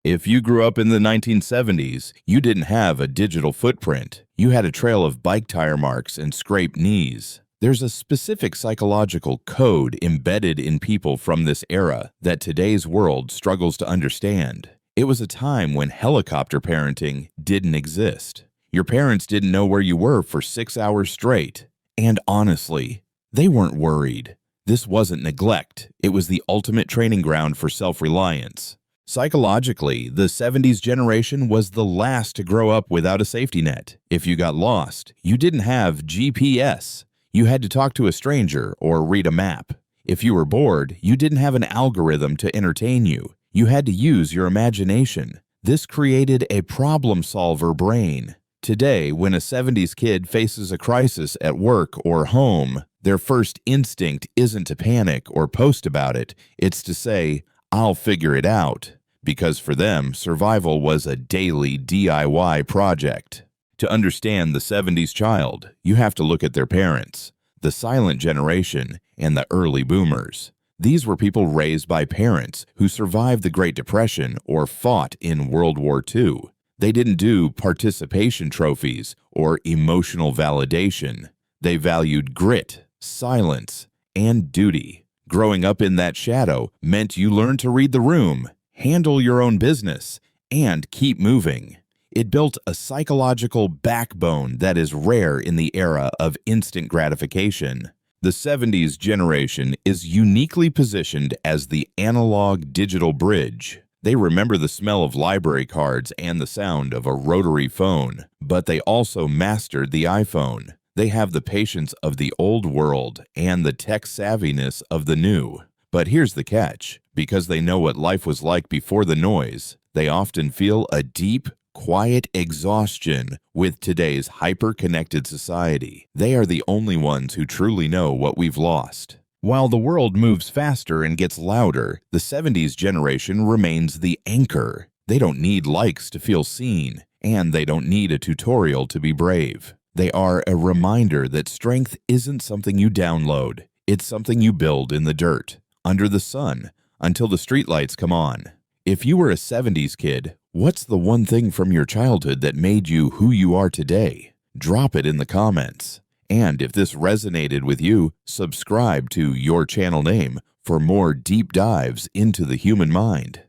If you grew up in the 1970s, you didn't have a digital footprint. You had a trail of bike tire marks and scraped knees. There's a specific psychological code embedded in people from this era that today's world struggles to understand. It was a time when helicopter parenting didn't exist. Your parents didn't know where you were for 6 hours straight. And honestly, they weren't worried. This wasn't neglect. It was the ultimate training ground for self-reliance. Psychologically, the 70s generation was the last to grow up without a safety net. If you got lost, you didn't have GPS. You had to talk to a stranger or read a map. If you were bored, you didn't have an algorithm to entertain you. You had to use your imagination. This created a problem solver brain. Today, when a 70s kid faces a crisis at work or home, their first instinct isn't to panic or post about it. It's to say, "I'll figure it out," because for them, survival was a daily DIY project. To understand the 70s child, you have to look at their parents, the silent generation, and the early boomers. These were people raised by parents who survived the Great Depression or fought in World War II. They didn't do participation trophies or emotional validation. They valued grit, silence, and duty. Growing up in that shadow meant you learned to read the room, handle your own business, and keep moving. It built a psychological backbone that is rare in the era of instant gratification. The 70s generation is uniquely positioned as the analog-digital bridge. They remember the smell of library cards and the sound of a rotary phone, but they also mastered the iPhone. They have the patience of the old world and the tech savviness of the new. But here's the catch. Because they know what life was like before the noise, they often feel a deep, quiet exhaustion with today's hyper-connected society. They are the only ones who truly know what we've lost. While the world moves faster and gets louder, the 70s generation remains the anchor. They don't need likes to feel seen, and they don't need a tutorial to be brave. They are a reminder that strength isn't something you download. It's something you build in the dirt, under the sun, until the streetlights come on. If you were a 70s kid, what's the one thing from your childhood that made you who you are today? Drop it in the comments. And if this resonated with you, subscribe to your channel name for more deep dives into the human mind.